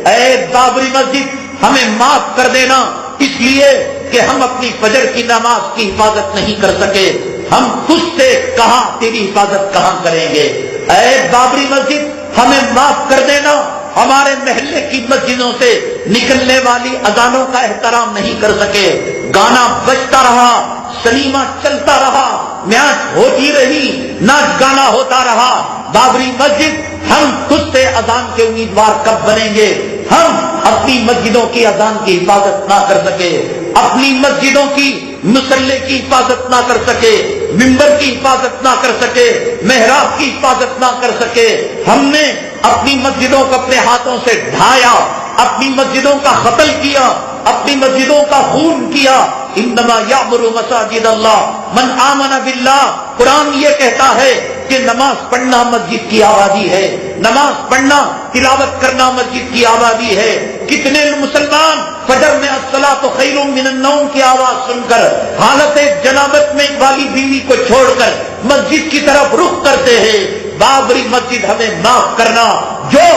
اے بابری مسجد ہمیں معاف کر دینا، اس لیے کہ ہم اپنی فجر کی نماز کی حفاظت نہیں کر سکے، ہم تجھ سے کہاں تیری حفاظت کہاں کریں گے؟ اے بابری مسجد ہمیں معاف کر دینا، ہمارے محلے کی مسجدوں سے نکلنے والی اذانوں کا احترام نہیں کر سکے، گانا بجتا رہا، سنیما چلتا رہا، میچ ہوتی رہی، ناچ گانا ہوتا رہا۔ بابری مسجد ہم تجھ سے اذان کے امیدوار کب بنیں گے؟ ہم اپنی مسجدوں کی اذان کی حفاظت نہ کر سکے، اپنی مسجدوں کی مصلی کی حفاظت نہ کر سکے، ممبر کی حفاظت نہ کر سکے، محراب کی حفاظت نہ کر سکے، ہم نے اپنی مسجدوں کو اپنے ہاتھوں سے ڈھایا، اپنی مسجدوں کا قتل کیا، اپنی مسجدوں کا خون کیا۔ انما یعمر مساجد اللہ من آمن باللہ، قرآن یہ کہتا ہے کہ نماز پڑھنا مسجد کی آبادی ہے، نماز پڑھنا تلاوت کرنا مسجد کی آبادی ہے۔ کتنے مسلمان فجر میں الصلاۃ خیر من النوم کی آواز سن کر حالت جنابت میں والی بیوی کو چھوڑ کر مسجد کی طرف رخ کرتے ہیں۔ بابری مسجد ہمیں معاف کرنا، جو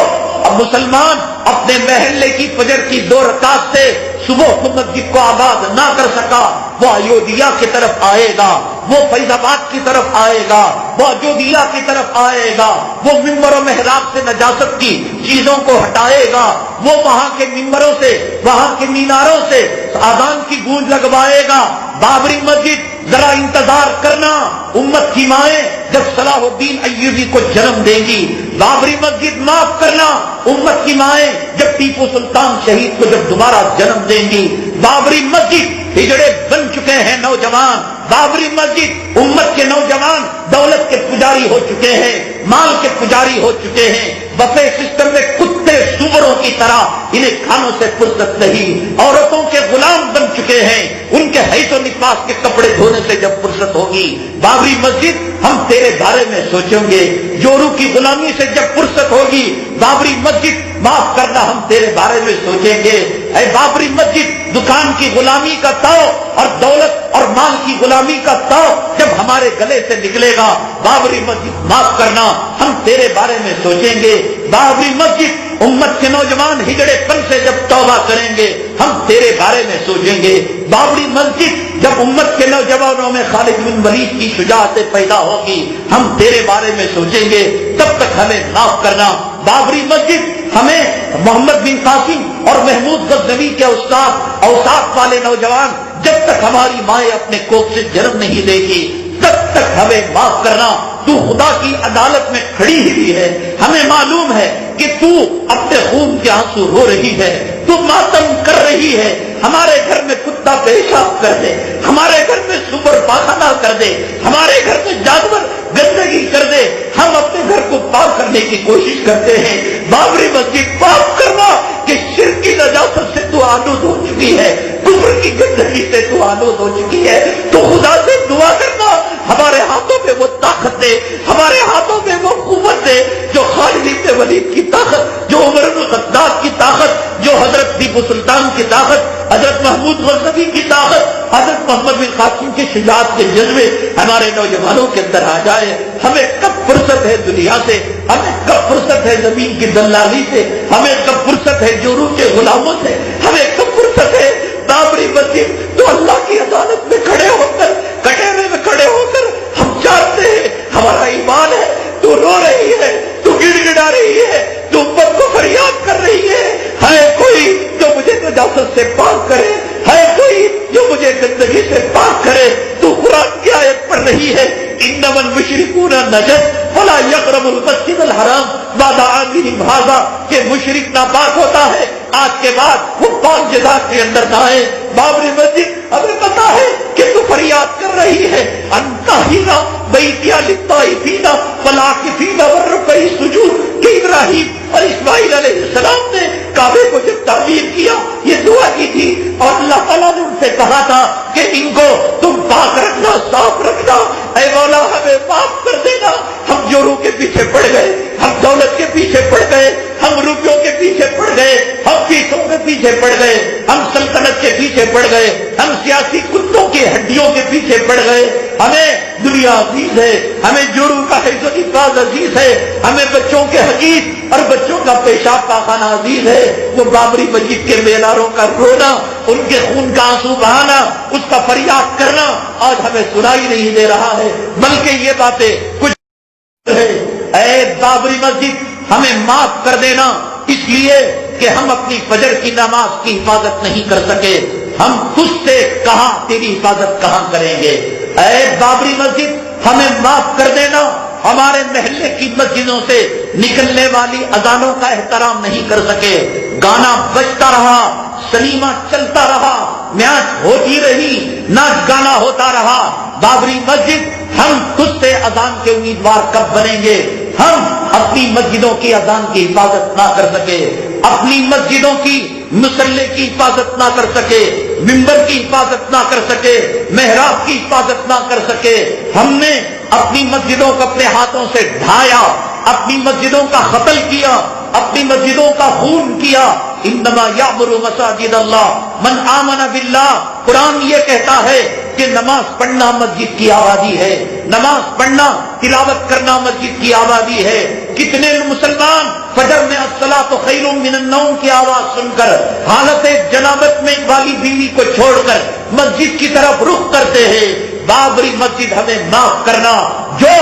مسلمان اپنے محلے کی فجر کی 2 رکعت سے صبح کو مسجد کو آباد نہ کر سکا، وہ ایودھیا کی طرف آئے گا، وہ فیض آباد کی طرف آئے گا، وہ ایودھیا کی طرف آئے گا، وہ ممبر و محراب سے نجاست کی چیزوں کو ہٹائے گا، وہ وہاں کے ممبروں سے، وہاں کے میناروں سے اذان کی گونج لگوائے گا۔ بابری مسجد ذرا انتظار کرنا، امت کی مائیں جب صلاح الدین ایوبی کو جنم دیں گی، بابری مسجد معاف کرنا، امت کی مائیں جب ٹیپو سلطان شہید کو جب دوبارہ جنم دیں گی، بابری مسجد ہجڑے بن چکے ہیں نوجوان، بابری مسجد امت کے نوجوان دولت کے پجاری ہو چکے ہیں، مال کے پجاری ہو چکے ہیں، بفے سسٹم میں کتے سوروں کی طرح انہیں کھانوں سے فرصت نہیں، عورتوں کے غلام بن چکے ہیں، ان کے حیث و نفاس کے کپڑے دھونے سے جب فرصت ہوگی، بابری مسجد ہم تیرے بارے میں سوچیں گے، جورو کی غلامی سے جب فرصت ہوگی، بابری مسجد معاف کرنا ہم تیرے بارے میں سوچیں گے۔ اے بابری مسجد دکان کی غلامی کا تاؤ اور دولت اور مال کی غلامی کا تاؤ جب ہمارے گلے سے نکلے گا، بابری مسجد معاف کرنا ہم تیرے بارے میں سوچیں گے۔ بابری مسجد امت کے نوجوان ہجڑے پن سے جب توبہ کریں گے، ہم تیرے بارے میں سوچیں گے۔ بابری مسجد جب امت کے نوجوانوں میں خالد بن ولید کی شجاعت پیدا ہوگی، ہم تیرے بارے میں سوچیں گے، تب تک ہمیں معاف کرنا۔ بابری مسجد ہمیں محمد بن قاسم اور محمود غزنوی کے استاد اوساط والے نوجوان جب تک ہماری مائیں اپنے کوکھ سے جنم نہیں دے گی، تب تک ہمیں معاف کرنا۔ تو خدا کی عدالت میں کھڑی ہوئی ہے، ہمیں معلوم ہے کہ تو اپنے خون کے آنسو رو رہی ہے، تو ماتم کر رہی ہے۔ ہمارے گھر میں کتا پیشاب کر دے، ہمارے گھر میں سور پاخانہ کر دے، ہمارے گھر میں جانور گندگی کر دے، ہم اپنے گھر کو پاک کرنے کی کوشش کرتے ہیں۔ بابری مسجد پاک کرنا کہ شرک کی نجاست سے تو آلود ہو چکی ہے، کفر کی گندگی سے تو آلود ہو چکی ہے۔ تو خدا سے دعا کرنا ہمارے ہاتھوں میں وہ طاقت دے، ہمارے ہاتھوں میں وہ قوت دے، جو خالد بن ولید کی طاقت، جو عمر بن الخطاب کی طاقت، جو حضرت ٹیپو سلطان کی طاقت، حضرت محمود غزنوی کی طاقت، حضرت محمد بن قاسم کی شجاعت کے جذبے ہمارے نوجوانوں کے اندر آ جائے۔ ہمیں کب فرصت ہے دنیا سے، ہمیں کب فرصت ہے زمین کی دلالی سے، ہمیں کب فرصت ہے جورو کے غلاموں سے، ہمیں کب فرصت ہے بابری مسجد تو اللہ کی عدالت میں کھڑے ہو کر، کٹہرے میں کھڑے ہو کر ہم جانتے ہیں ہمارا ایمان ہے، تو رو رہی ہے، تو گڑ گڑا رہی ہے، تو امت کو فریاد کر رہی ہے کوئی جو مجھے نجاست سے پاک کرے، ہے کوئی جو مجھے گندگی سے پاک کرے۔ تو قرآن کی آیت پڑھ رہی ہے، انما المشرکون نجس فلا یقربوا المسجد الحرام بعد عامهم ھذا، کہ مشرک ناپاک ہوتا ہے، آج کے بعد وہ 5 جگہ کے اندر نہ آئے۔ بابری مسجد ہمیں پتا ہے کہ تو فریاد کر رہی ہے، انتہینا بیتیا للطائفین والعاکفین والرکع السجود، کہ ابراہیم اور اسماعیل علیہ السلام نے کعبے کو جب تعمیر کیا یہ دعا کی تھی، اور اللہ تعالیٰ نے ان سے کہا تھا کہ ان کو تم پاک رکھنا، صاف رکھنا، اے مولا ہمیں معاف کر دینا۔ ہم جورو کے پیچھے پڑ گئے، ہم دولت کے پیچھے پڑ گئے، ہم روپے روپیوں کے پیچھے پڑ گئے، ہم پیسوں کے پیچھے پڑ گئے، ہم سلطنت کے پیچھے پڑ گئے، ہم سیاسی کتوں کی ہڈیوں کے پیچھے پڑ گئے۔ ہمیں دنیا عزیز ہے، ہمیں جوڑوں کا حفظ و حفاظ عزیز ہے، ہمیں بچوں کے حقیق اور بچوں کا پیشاب پاخانہ عزیز ہے۔ وہ بابری مسجد کے میناروں کا رونا، ان کے خون کا آنسو بہانا، اس کا فریاد کرنا آج ہمیں سنائی نہیں دے رہا ہے، بلکہ یہ باتیں کچھ ہے۔ اے بابری مسجد، ہمیں معاف کر دینا اس لیے کہ ہم اپنی فجر کی نماز کی حفاظت نہیں کر سکے، ہم تجھ سے کہاں تیری حفاظت کہاں کریں گے۔ اے بابری مسجد، ہمیں معاف کر دینا، ہمارے محلے کی مسجدوں سے نکلنے والی اذانوں کا احترام نہیں کر سکے، گانا بجتا رہا، سنیما چلتا رہا، میچ ہوتی رہی، ناچ گانا ہوتا رہا۔ بابری مسجد، ہم تجھ سے اذان کے امیدوار کب بنیں گے؟ ہم اپنی مسجدوں کی اذان کی حفاظت نہ کر سکے، اپنی مسجدوں کی مصلی کی حفاظت نہ کر سکے، ممبر کی حفاظت نہ کر سکے، محراب کی حفاظت نہ کر سکے۔ ہم نے اپنی مسجدوں کو اپنے ہاتھوں سے ڈھایا، اپنی مسجدوں کا قتل کیا، اپنی مسجدوں کا خون کیا۔ انما یعمر مساجد اللہ من آمن باللہ، قرآن یہ کہتا ہے کہ نماز پڑھنا مسجد کی آبادی ہے، نماز پڑھنا، تلاوت کرنا مسجد کی آبادی ہے۔ کتنے مسلمان فجر میں الصلاۃ خیر من النوم کی آواز سن کر حالت جنابت میں والی بیوی کو چھوڑ کر مسجد کی طرف رخ کرتے ہیں۔ بابری مسجد ہمیں معاف کرنا، جو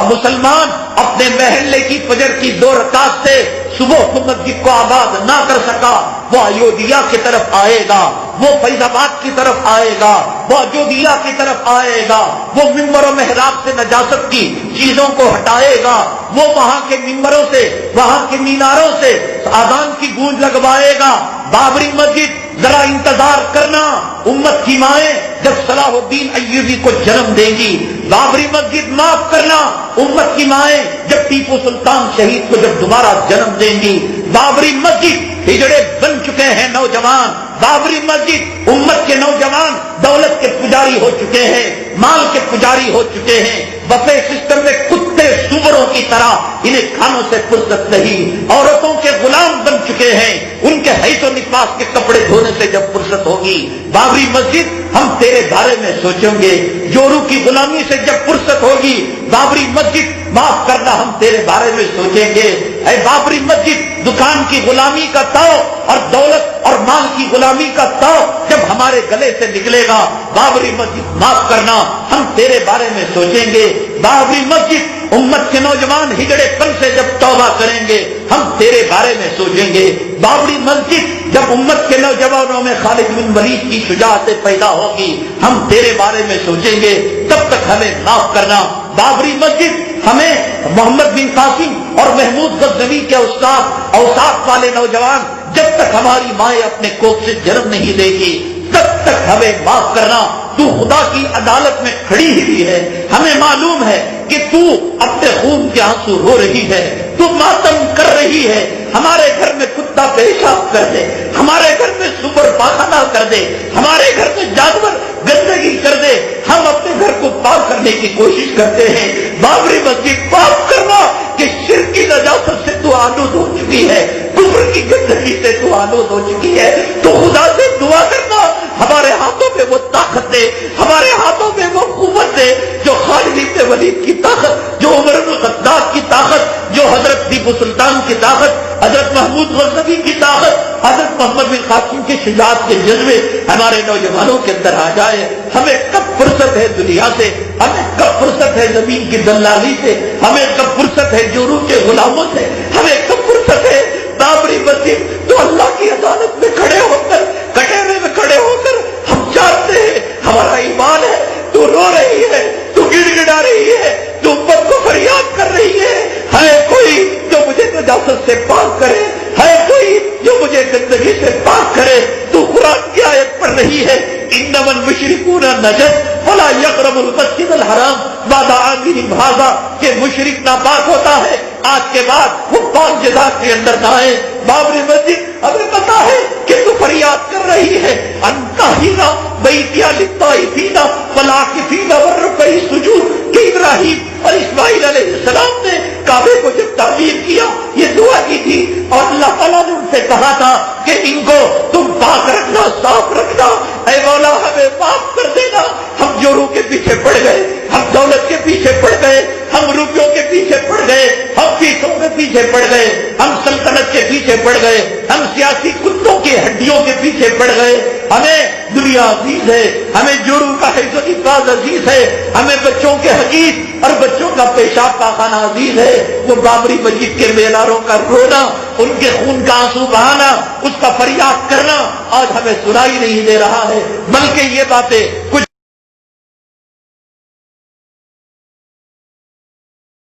مسلمان اپنے محلے کی فجر کی 2 رکعت سے صبح کو مسجد کو آباد نہ کر سکا، وہ ایودھیا کی طرف آئے گا، وہ فیض آباد کی طرف آئے گا، وہ ایودھیا کی طرف آئے گا، وہ ممبر و محراب سے نجاست کی چیزوں کو ہٹائے گا، وہ وہاں کے ممبروں سے، وہاں کے میناروں سے اذان کی گونج لگوائے گا۔ بابری مسجد، ذرا انتظار کرنا، امت کی مائیں جب صلاح الدین ایوبی کو جنم دیں گی۔ بابری مسجد، معاف کرنا، امت کی مائیں جب ٹیپو سلطان شہید کو جب دوبارہ جنم دیں گی۔ بابری مسجد، ہجڑے بن چکے ہیں نوجوان، بابری مسجد، امت کے نوجوان دولت کے پجاری ہو چکے ہیں، مال کے پجاری ہو چکے ہیں، بفے سسٹم میں کتے سوروں کی طرح انہیں کھانوں سے فرصت نہیں، عورتوں کے غلام بن چکے ہیں، ان کے حیث و نفاس کے کپڑے دھونے سے جب فرصت ہوگی۔ بابری مسجد، ہم تیرے بارے میں سوچیں گے، جورو کی غلامی سے جب فرصت ہوگی۔ بابری مسجد، معاف کرنا، ہم تیرے بارے میں سوچیں گے۔ اے بابری مسجد، دکان کی غلامی کا تاؤ اور دولت اور مال کی غلامی کا تاؤ جب ہمارے گلے سے نکلے گا، بابری مسجد، معاف کرنا، ہم تیرے بارے میں سوچیں گے۔ بابری مسجد، امت کے نوجوان ہجڑے پن سے جب توبہ کریں گے، ہم تیرے بارے میں سوچیں گے۔ بابری مسجد، جب امت کے نوجوانوں میں خالد بن ولید کی شجاعت پیدا ہوگی، ہم تیرے بارے میں سوچیں گے۔ تب تک ہمیں معاف کرنا۔ بابری مسجد، ہمیں محمد بن قاسم اور محمود غزنوی کے استاد اوساط والے نوجوان جب تک ہماری مائیں اپنے کوکھ سے جنم نہیں دے گی، تب تک ہمیں معاف کرنا۔ تو خدا کی عدالت میں کھڑی ہوئی ہے، ہمیں معلوم ہے کہ تو اپنے خون کے آنسو رو رہی ہے، تو ماتم کر رہی ہے۔ ہمارے گھر میں کتا پیشاب کر دے، ہمارے گھر میں سور پاخانہ کر دے، ہمارے گھر میں جانور گندگی کر دے، ہم اپنے گھر کو پاک کرنے کی کوشش کرتے ہیں۔ بابری مسجد، پاک کرنا کہ شرک کی نجاست سے تو آلود ہو چکی ہے، کفر کی گندگی سے تو آلود ہو چکی ہے۔ تو خدا سے دعا کرنا، ہمارے ہاتھوں میں وہ طاقت دے، ہمارے ہاتھوں میں وہ قوت دے جو خالد بن ولید کی طاقت، جو عمر بن الخطاب کی طاقت، جو حضرت ٹیپو سلطان کی طاقت، حضرت محمود غزنوی کی طاقت، حضرت محمد بن قاسم کی شجاعت کے جذبے ہمارے نوجوانوں کے اندر آ جائے۔ ہمیں کب فرصت ہے دنیا سے، ہمیں کب فرصت ہے زمین کی دلالی سے، ہمیں کب فرصت ہے جورو کے غلاموں سے، ہمیں کب فرصت ہے۔ بابری مسجد، تو اللہ کی عدالت میں کھڑے ہو کر، کٹہرے میں کھڑے ہو کر ہم جانتے ہیں ہمارا ایمان ہے، تو رو رہی ہے، تو گڑ گڑا رہی ہے، تو امت کو فریاد کر رہی ہے کوئی جو مجھے نجاست سے پاک کرے، ہے کوئی جو مجھے گندگی سے پاک کرے۔ تو قرآن کی آیت پڑھ رہی ہے، انما المشرکون نجس فلا یقربوا المسجد الحرام بعد عامهم هذا، کہ مشرک ناپاک ہوتا ہے، آج کے بعد وہ پاک جگہ کے اندر نہ آئے۔ بابری مسجد، ہمیں پتا ہے کہ تو فریاد کر رہی ہے، انتہینا بیتیا للطائفین والعاکفین والرکع السجود، کہ ابراہیم اور اسماعیل علیہ السلام نے کعبے کو جب تعمیر کیا، یہ دعا کی تھی اور اللہ کہا تھا کہ ان کو تم پاک رکھنا، صاف رکھنا، اے مولا ہمیں معاف کر دینا، ہم جوروں کے پیچھے پڑ گئے، ہم دولت کے پیچھے پڑ گئے، ہم روپیوں کے پیچھے پڑ گئے، ہم پیسوں کے پیچھے پڑ گئے، ہم سلطنت کے پیچھے پڑ گئے، ہم سیاسی کتوں کی ہڈیوں کے پیچھے پڑ گئے، ہمیں دنیا عزیز ہے، ہمیں جوروں کا حفظ و حفاظ عزیز ہے، ہمیں بچوں کے حقیق اور بچوں کا پیشاب کا خانہ عزیز ہے، وہ بابری مسجد کے میناروں کا رونا، ان کے خون کا آنسو بہانا، اس کا فریاد کرنا آج ہمیں سنائی نہیں دے رہا ہے، بلکہ یہ باتیں کچھ